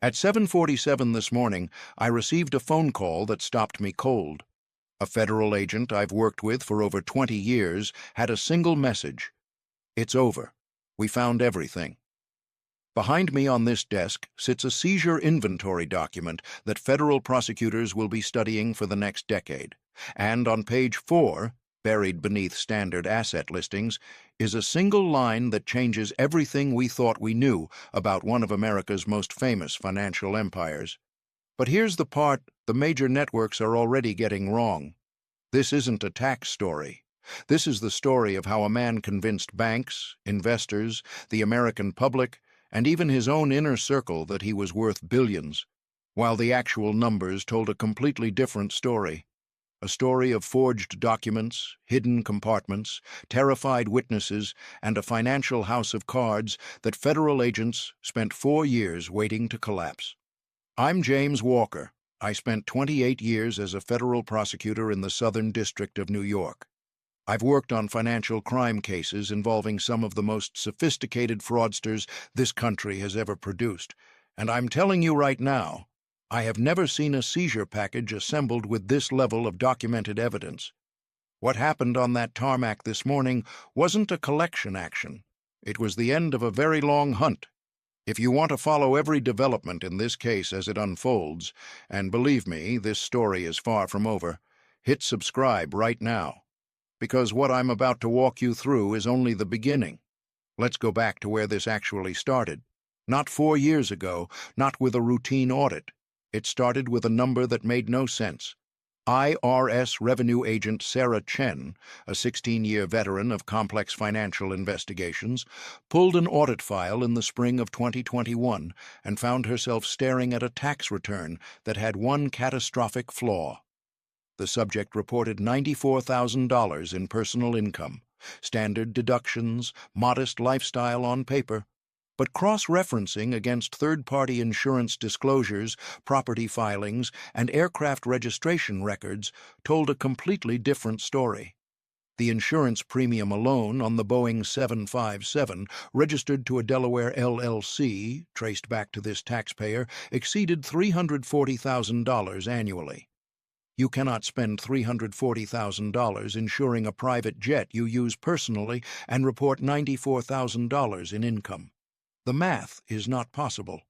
At 7:47 this morning, I received a phone call that stopped me cold. A federal agent I've worked with for over 20 years had a single message. It's over. We found everything. Behind me on this desk sits a seizure inventory document that federal prosecutors will be studying for the next decade. And on page 4, buried beneath standard asset listings, is a single line that changes everything we thought we knew about one of America's most famous financial empires. But here's the part the major networks are already getting wrong. This isn't a tax story. This is the story of how a man convinced banks, investors, the American public, and even his own inner circle that he was worth billions, while the actual numbers told a completely different story. A story of forged documents, hidden compartments, terrified witnesses, and a financial house of cards that federal agents spent 4 years waiting to collapse. I'm James Walker. I spent 28 years as a federal prosecutor in the Southern District of New York. I've worked on financial crime cases involving some of the most sophisticated fraudsters this country has ever produced, and I'm telling you right now, I have never seen a seizure package assembled with this level of documented evidence. What happened on that tarmac this morning wasn't a collection action. It was the end of a very long hunt. If you want to follow every development in this case as it unfolds, and believe me, this story is far from over, hit subscribe right now, because what I'm about to walk you through is only the beginning. Let's go back to where this actually started. Not 4 years ago, not with a routine audit. It started with a number that made no sense. IRS revenue agent Sarah Chen, a 16-year veteran of complex financial investigations, pulled an audit file in the spring of 2021 and found herself staring at a tax return that had one catastrophic flaw. The subject reported $94,000 in personal income, standard deductions, modest lifestyle on paper, but cross-referencing against third-party insurance disclosures, property filings, and aircraft registration records told a completely different story. The insurance premium alone on the Boeing 757, registered to a Delaware LLC, traced back to this taxpayer, exceeded $340,000 annually. You cannot spend $340,000 insuring a private jet you use personally and report $94,000 in income. The math is not possible.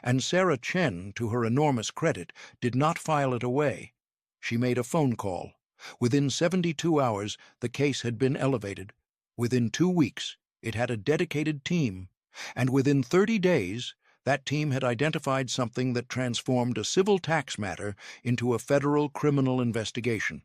And Sarah Chen, to her enormous credit, did not file it away. She made a phone call. Within 72 hours, the case had been elevated. Within 2 weeks, it had a dedicated team. And within 30 days, that team had identified something that transformed a civil tax matter into a federal criminal investigation.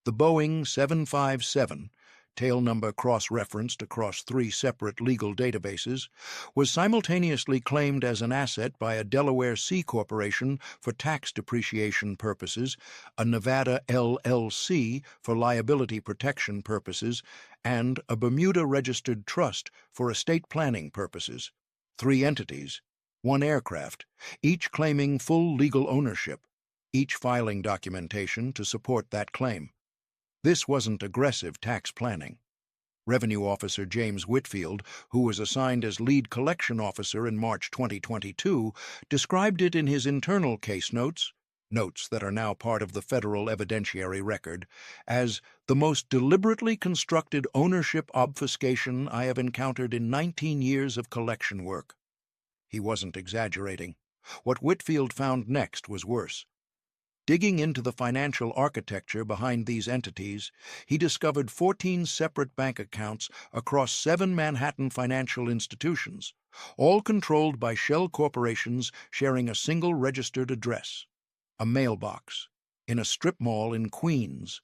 The Boeing 757, tail number cross-referenced across 3 separate legal databases, was simultaneously claimed as an asset by a Delaware C corporation for tax depreciation purposes, a Nevada LLC for liability protection purposes, and a Bermuda-registered trust for estate planning purposes. 3 entities, 1 aircraft, each claiming full legal ownership, each filing documentation to support that claim. This wasn't aggressive tax planning. Revenue Officer James Whitfield, who was assigned as lead collection officer in March 2022, described it in his internal case notes that are now part of the federal evidentiary record, as the most deliberately constructed ownership obfuscation I have encountered in 19 years of collection work. He wasn't exaggerating. What Whitfield found next was worse. Digging into the financial architecture behind these entities, he discovered 14 separate bank accounts across 7 Manhattan financial institutions, all controlled by shell corporations sharing a single registered address, a mailbox, in a strip mall in Queens.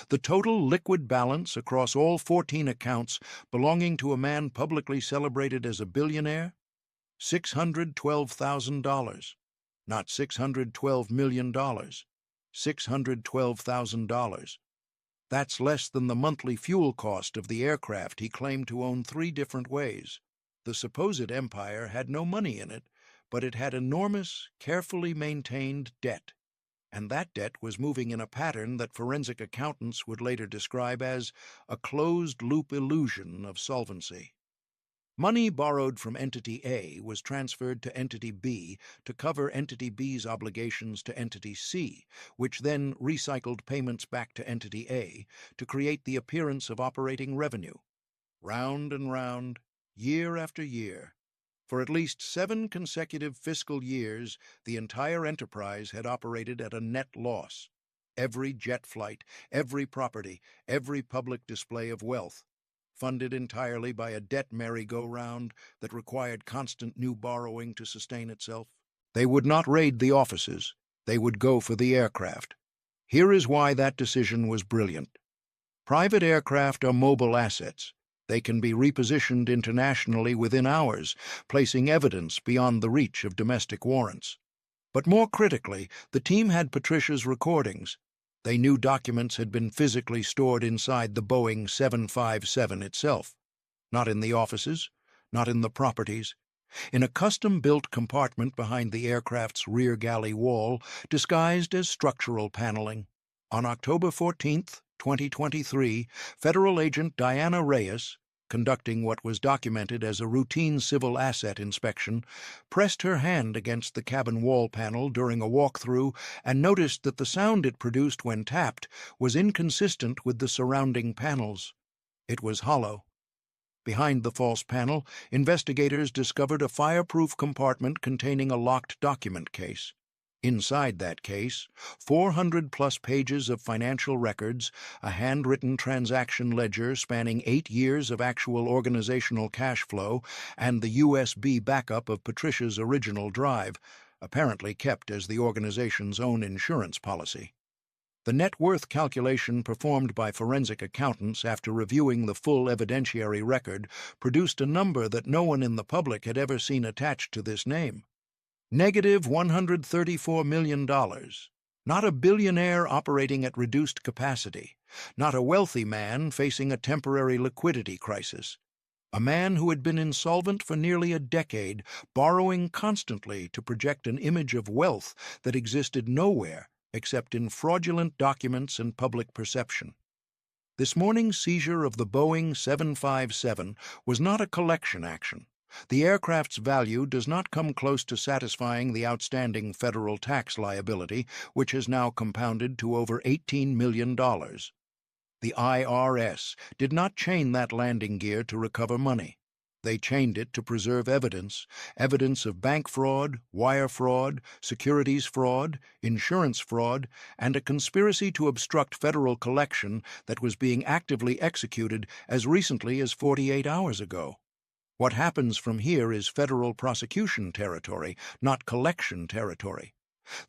The total liquid balance across all 14 accounts belonging to a man publicly celebrated as a billionaire? $612,000. Not $612 million. $612,000. That's less than the monthly fuel cost of the aircraft he claimed to own 3 different ways. The supposed empire had no money in it, but it had enormous, carefully maintained debt. And that debt was moving in a pattern that forensic accountants would later describe as a closed-loop illusion of solvency. Money borrowed from Entity A was transferred to Entity B to cover Entity B's obligations to Entity C, which then recycled payments back to Entity A to create the appearance of operating revenue. Round and round, year after year. For at least 7 consecutive fiscal years, the entire enterprise had operated at a net loss. Every jet flight, every property, every public display of wealth, funded entirely by a debt merry-go-round that required constant new borrowing to sustain itself. They would not raid the offices. They would go for the aircraft. Here is why that decision was brilliant. Private aircraft are mobile assets. They can be repositioned internationally within hours, placing evidence beyond the reach of domestic warrants. But more critically, the team had Patricia's recordings. They knew documents had been physically stored inside the Boeing 757 itself. Not in the offices, not in the properties. In a custom-built compartment behind the aircraft's rear galley wall, disguised as structural paneling. On October 14, 2023, Federal Agent Diana Reyes, conducting what was documented as a routine civil asset inspection, pressed her hand against the cabin wall panel during a walkthrough and noticed that the sound it produced when tapped was inconsistent with the surrounding panels. It was hollow. Behind the false panel, investigators discovered a fireproof compartment containing a locked document case. Inside that case, 400-plus pages of financial records, a handwritten transaction ledger spanning 8 years of actual organizational cash flow, and the USB backup of Patricia's original drive, apparently kept as the organization's own insurance policy. The net worth calculation performed by forensic accountants after reviewing the full evidentiary record produced a number that no one in the public had ever seen attached to this name. Negative $134 million. Not a billionaire operating at reduced capacity. Not a wealthy man facing a temporary liquidity crisis. A man who had been insolvent for nearly a decade, borrowing constantly to project an image of wealth that existed nowhere except in fraudulent documents and public perception. This morning's seizure of the Boeing 757 was not a collection action. The aircraft's value does not come close to satisfying the outstanding federal tax liability, which has now compounded to over $18 million. The IRS did not chain that landing gear to recover money. They chained it to preserve evidence of bank fraud, wire fraud, securities fraud, insurance fraud, and a conspiracy to obstruct federal collection that was being actively executed as recently as 48 hours ago. What happens from here is federal prosecution territory, not collection territory.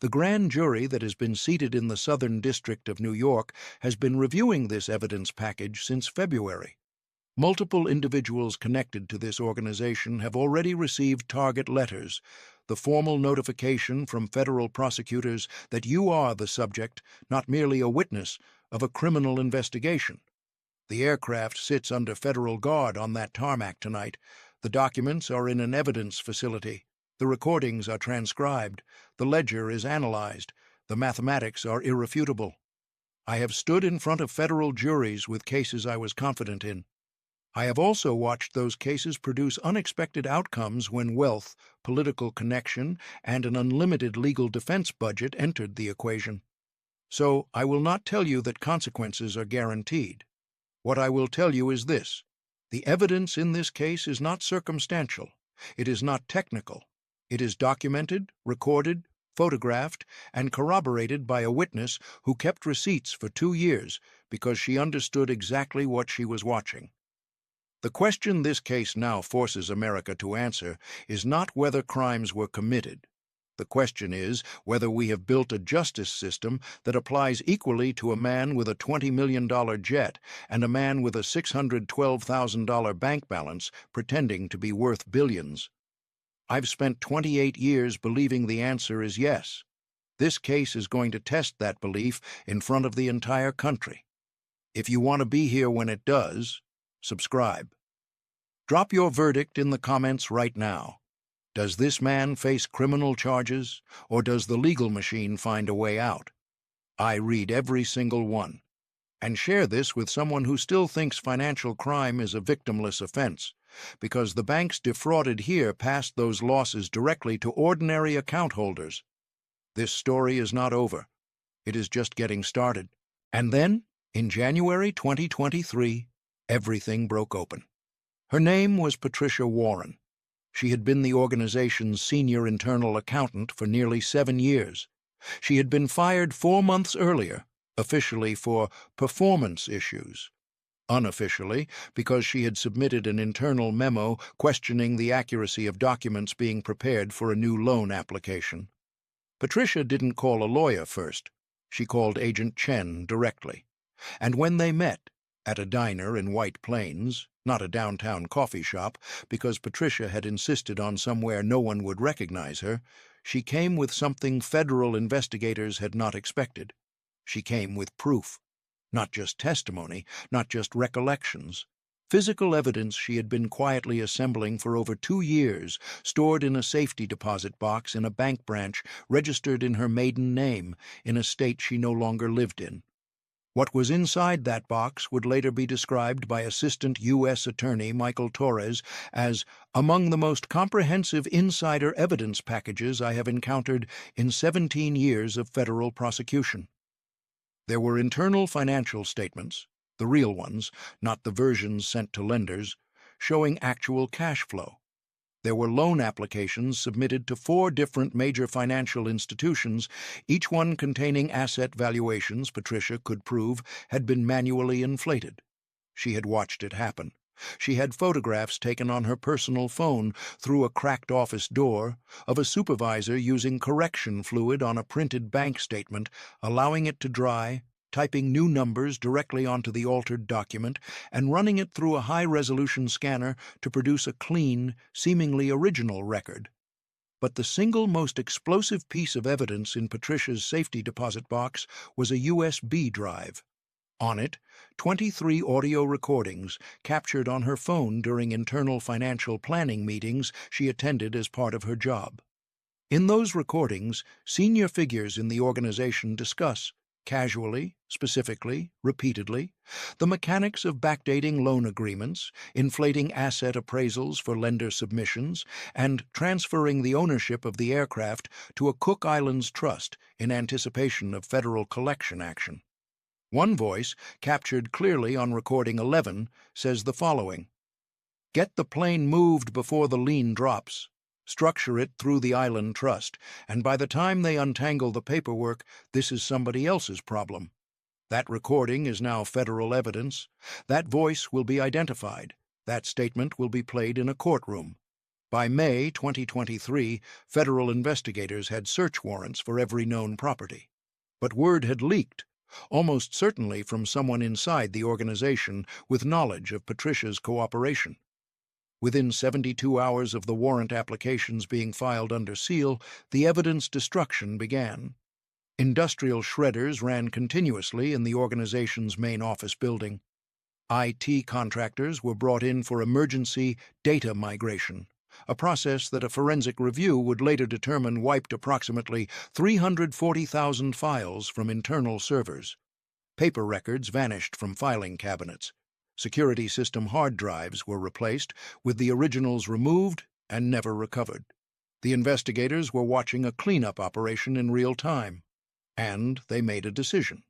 The grand jury that has been seated in the Southern District of New York has been reviewing this evidence package since February. Multiple individuals connected to this organization have already received target letters, the formal notification from federal prosecutors that you are the subject, not merely a witness, of a criminal investigation. The aircraft sits under federal guard on that tarmac tonight. The documents are in an evidence facility. The recordings are transcribed. The ledger is analyzed. The mathematics are irrefutable. I have stood in front of federal juries with cases I was confident in. I have also watched those cases produce unexpected outcomes when wealth, political connection, and an unlimited legal defense budget entered the equation. So I will not tell you that consequences are guaranteed. What I will tell you is this: the evidence in this case is not circumstantial. It is not technical. It is documented, recorded, photographed, and corroborated by a witness who kept receipts for 2 years because she understood exactly what she was watching. The question this case now forces America to answer is not whether crimes were committed. The question is whether we have built a justice system that applies equally to a man with a $20 million jet and a man with a $612,000 bank balance pretending to be worth billions. I've spent 28 years believing the answer is yes. This case is going to test that belief in front of the entire country. If you want to be here when it does, subscribe. Drop your verdict in the comments right now. Does this man face criminal charges, or does the legal machine find a way out? I read every single one. And share this with someone who still thinks financial crime is a victimless offense. because the banks defrauded here passed those losses directly to ordinary account holders. This story is not over. It is just getting started. And then, in January 2023, everything broke open. Her name was Patricia Warren. She had been the organization's senior internal accountant for nearly 7 years. She had been fired 4 months earlier, officially for performance issues. Unofficially, because she had submitted an internal memo questioning the accuracy of documents being prepared for a new loan application. Patricia didn't call a lawyer first. She called Agent Chen directly. And when they met, at a diner in White Plains, not a downtown coffee shop, because Patricia had insisted on somewhere no one would recognize her, she came with something federal investigators had not expected. She came with proof. Not just testimony, not just recollections. Physical evidence she had been quietly assembling for over 2 years, stored in a safety deposit box in a bank branch registered in her maiden name, in a state she no longer lived in. What was inside that box would later be described by Assistant U.S. Attorney Michael Torres as among the most comprehensive insider evidence packages I have encountered in 17 years of federal prosecution. There were internal financial statements, the real ones, not the versions sent to lenders, showing actual cash flow. There were loan applications submitted to 4 different major financial institutions, each one containing asset valuations Patricia could prove had been manually inflated. She had watched it happen. She had photographs taken on her personal phone through a cracked office door of a supervisor using correction fluid on a printed bank statement, allowing it to dry, typing new numbers directly onto the altered document, and running it through a high-resolution scanner to produce a clean, seemingly original record. But the single most explosive piece of evidence in Patricia's safety deposit box was a USB drive. On it, 23 audio recordings captured on her phone during internal financial planning meetings she attended as part of her job. In those recordings, senior figures in the organization discuss, casually, specifically, repeatedly, the mechanics of backdating loan agreements, inflating asset appraisals for lender submissions, and transferring the ownership of the aircraft to a Cook Islands trust in anticipation of federal collection action. One voice, captured clearly on recording 11, says the following: "Get the plane moved before the lien drops. Structure it through the island trust, and by the time they untangle the paperwork, this is somebody else's problem." That recording is now federal evidence. That voice will be identified. That statement will be played in a courtroom. By May 2023, federal investigators had search warrants for every known property. But word had leaked, almost certainly from someone inside the organization with knowledge of Patricia's cooperation. Within 72 hours of the warrant applications being filed under seal, the evidence destruction began. Industrial shredders ran continuously in the organization's main office building. IT contractors were brought in for emergency data migration, a process that a forensic review would later determine wiped approximately 340,000 files from internal servers. Paper records vanished from filing cabinets. Security system hard drives were replaced, with the originals removed and never recovered. The investigators were watching a cleanup operation in real time, and they made a decision.